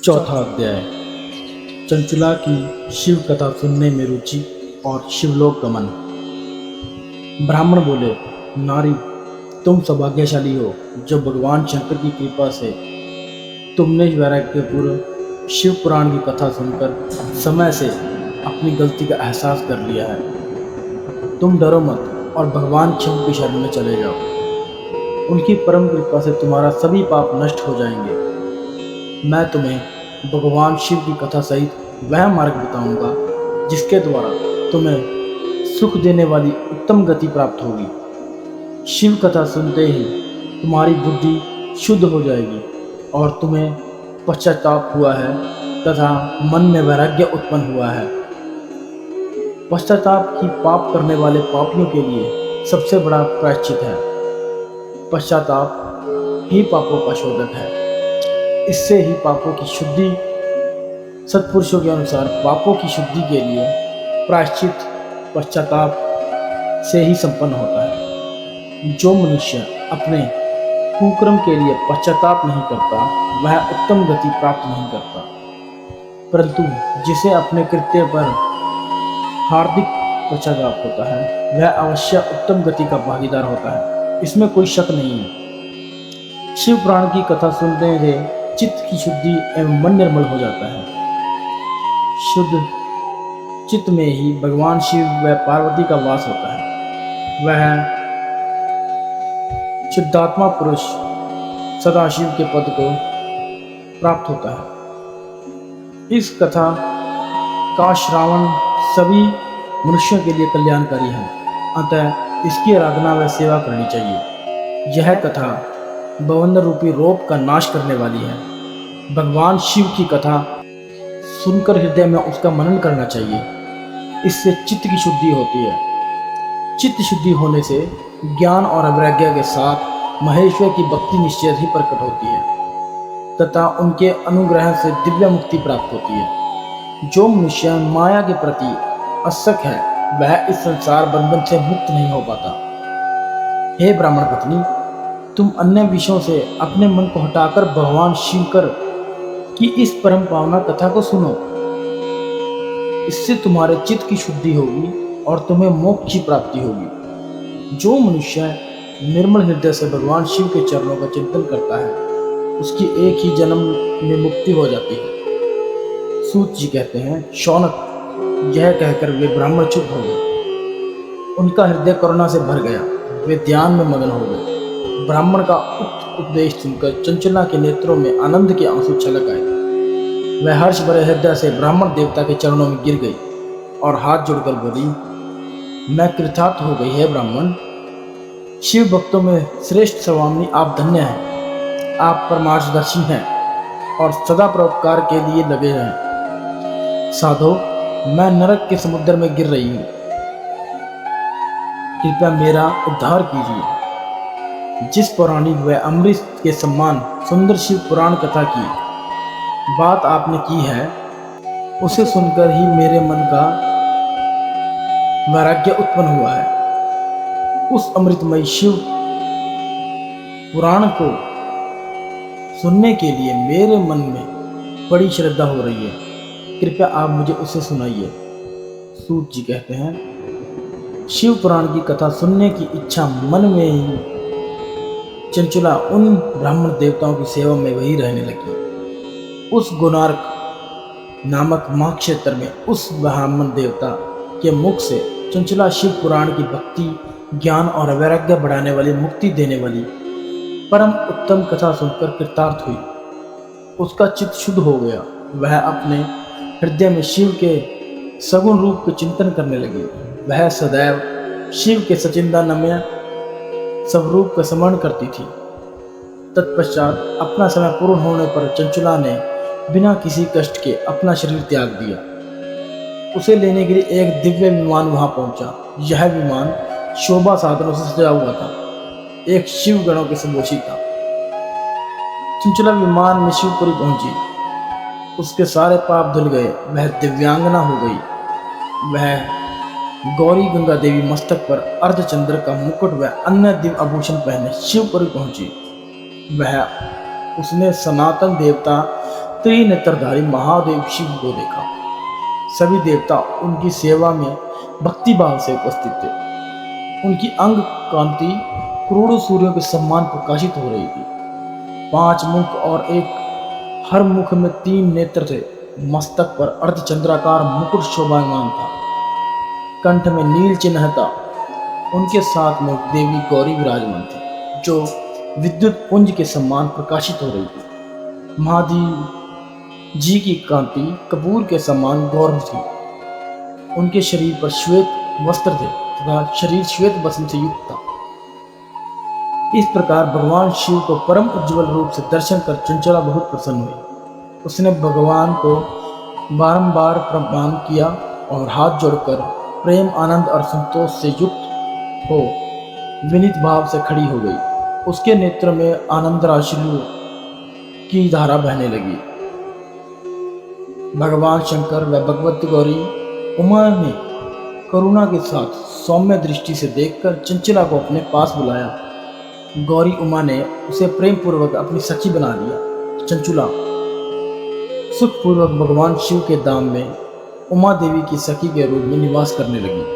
चौथा अध्याय। चंचला की शिव कथा सुनने में रुचि और शिवलोक गमन। ब्राह्मण बोले, नारी, तुम सौभाग्यशाली हो जो भगवान शंकर की कृपा से तुमने वैराग्यपूर्व शिव पुराण की कथा सुनकर समय से अपनी गलती का एहसास कर लिया है। तुम डरो मत और भगवान शिव की शरण में चले जाओ। उनकी परम कृपा से तुम्हारा सभी पाप नष्ट हो जाएंगे। मैं तुम्हें भगवान शिव की कथा सहित वह मार्ग बताऊंगा जिसके द्वारा तुम्हें सुख देने वाली उत्तम गति प्राप्त होगी। शिव कथा सुनते ही तुम्हारी बुद्धि शुद्ध हो जाएगी और तुम्हें पश्चाताप हुआ है तथा मन में वैराग्य उत्पन्न हुआ है। पश्चाताप ही पाप करने वाले पापियों के लिए सबसे बड़ा प्रायश्चित है। पश्चाताप ही पापों का शोधक है। इससे ही पापों की शुद्धि, सत्पुरुषों के अनुसार पापों की शुद्धि के लिए प्रायश्चित पश्चाताप से ही संपन्न होता है। जो मनुष्य अपने कुकर्म के लिए पश्चाताप नहीं करता वह उत्तम गति प्राप्त नहीं करता, परंतु जिसे अपने कृत्य पर हार्दिक पश्चाताप होता है वह अवश्य उत्तम गति का भागीदार होता है। इसमें कोई शक नहीं है। शिव पुराण की कथा सुनने से चित्त की शुद्धि एवं मन निर्मल हो जाता है। शुद्ध चित्त में ही भगवान शिव व पार्वती का वास होता है। वह शुद्धात्मा पुरुष सदाशिव के पद को प्राप्त होता है। इस कथा का श्रावण सभी मनुष्यों के लिए कल्याणकारी है, अतः इसकी आराधना व सेवा करनी चाहिए। यह कथा बवंडर रूपी रोग का नाश करने वाली है। भगवान शिव की कथा सुनकर हृदय में उसका मनन करना चाहिए। इससे चित्त की शुद्धि होती है। चित्त शुद्धि होने से ज्ञान और वैराग्य के साथ महेश्वर की भक्ति निश्चय ही प्रकट होती है तथा उनके अनुग्रह से दिव्य मुक्ति प्राप्त होती है। जो मनुष्य माया के प्रति आसक्त है वह इस संसार बंधन से मुक्त नहीं हो पाता। हे ब्राह्मण पत्नी, तुम अन्य विषयों से अपने मन को हटाकर भगवान शिवकर की इस परम पावना कथा को सुनो। इससे तुम्हारे चित्त की शुद्धि होगी और तुम्हें मोक्ष की प्राप्ति होगी। जो मनुष्य निर्मल हृदय से भगवान शिव के चरणों का चिंतन करता है उसकी एक ही जन्म में मुक्ति हो जाती है। सूत जी कहते हैं, शौनक, यह कहकर वे ब्राह्मण चुप हो गए। उनका हृदय करुणा से भर गया। वे ध्यान में मगन हो गए। ब्राह्मण का उक्त उपदेश सुनकर चंचला के नेत्रों में आनंद के आंसू छलक आए। वह हर्ष भरे हृदय से ब्राह्मण देवता के चरणों में गिर गई और हाथ जोड़कर बोली, मैं कृतार्थ हो गई है ब्राह्मण। शिव भक्तों में श्रेष्ठ स्वामी आप धन्य हैं। आप परमार्शदर्शी हैं और सदा परोपकार के लिए लगे हैं। साधो, मैं नरक के समुद्र में गिर रही हूँ, कृपया मेरा उद्धार कीजिए। जिस पौराणिक व अमृत के सम्मान सुंदर शिव पुराण कथा की बात आपने की है उसे सुनकर ही मेरे मन का वैराग्य उत्पन्न हुआ है। उस अमृतमय शिव पुराण को सुनने के लिए मेरे मन में बड़ी श्रद्धा हो रही है। कृपया आप मुझे उसे सुनाइए। सूत जी कहते हैं, शिव पुराण की कथा सुनने की इच्छा मन में ही चंचला उन ब्राह्मण देवताओं की सेवा में वही रहने लगी। उस गुणार्क नामक महाक्षेत्र में उस ब्राह्मण देवता के मुख से चंचला शिव पुराण की भक्ति, ज्ञान और वैराग्य बढ़ाने वाली, मुक्ति देने वाली परम उत्तम कथा सुनकर कृतार्थ हुई। उसका चित्त शुद्ध हो गया। वह अपने हृदय में शिव के सगुण रूप के चिंतन करने लगी। वह सदैव शिव के सचिंदानमय स्वरूप का स्मरण करती थी। तत्पश्चात अपना समय पूर्ण होने पर चंचला ने बिना किसी कष्ट के अपना शरीर त्याग दिया। उसे लेने के लिए एक दिव्य विमान वहां पहुंचा। यह विमान शोभा साधनों से सजा हुआ था, एक शिव गणों के समुचित था। चंचला विमान में शिवपुरी पहुंची। उसके सारे पाप धुल गए। वह दिव्यांगना हो गई। वह गौरी गंगा देवी मस्तक पर अर्धचंद्र का मुकुट व अन्य दिव्य आभूषण पहने शिवपुरी पहुंची। वह उसने सनातन देवता त्रिनेत्रधारी महादेव शिव को देखा। सभी देवता उनकी सेवा में भक्तिभाव से उपस्थित थे। उनकी अंग कांति करोड़ों सूर्यों के समान प्रकाशित हो रही थी। 5 मुख और एक हर मुख में 3 नेत्र थे। मस्तक पर अर्धचंद्राकार मुकुट शोभायमान था। कंठ में नील चिन्ह था। उनके साथ में देवी गौरी विराजमान थी, जो विद्युत पुंज के समान प्रकाशित हो रही थी। महादेव जी की कांति कपूर के समान गौर थी। उनके शरीर पर श्वेत वस्त्र थे तथा शरीर श्वेत वस्त्र से युक्त था। इस प्रकार भगवान शिव को परम उज्ज्वल रूप से दर्शन कर चंचला बहुत प्रसन्न हुई। उसने भगवान को बारंबार प्रणाम किया और हाथ जोड़कर प्रेम, आनंद और संतोष से युक्त हो विनीत भाव से खड़ी हो गई। उसके नेत्र में आनंद राशियों की धारा बहने लगी। भगवान शंकर व भगवती गौरी उमा ने करुणा के साथ सौम्य दृष्टि से देखकर चंचला को अपने पास बुलाया। गौरी उमा ने उसे प्रेम पूर्वक अपनी सखी बना लिया। चंचला सुखपूर्वक भगवान शिव के धाम में उमा देवी की सखी के रूप में निवास करने लगी।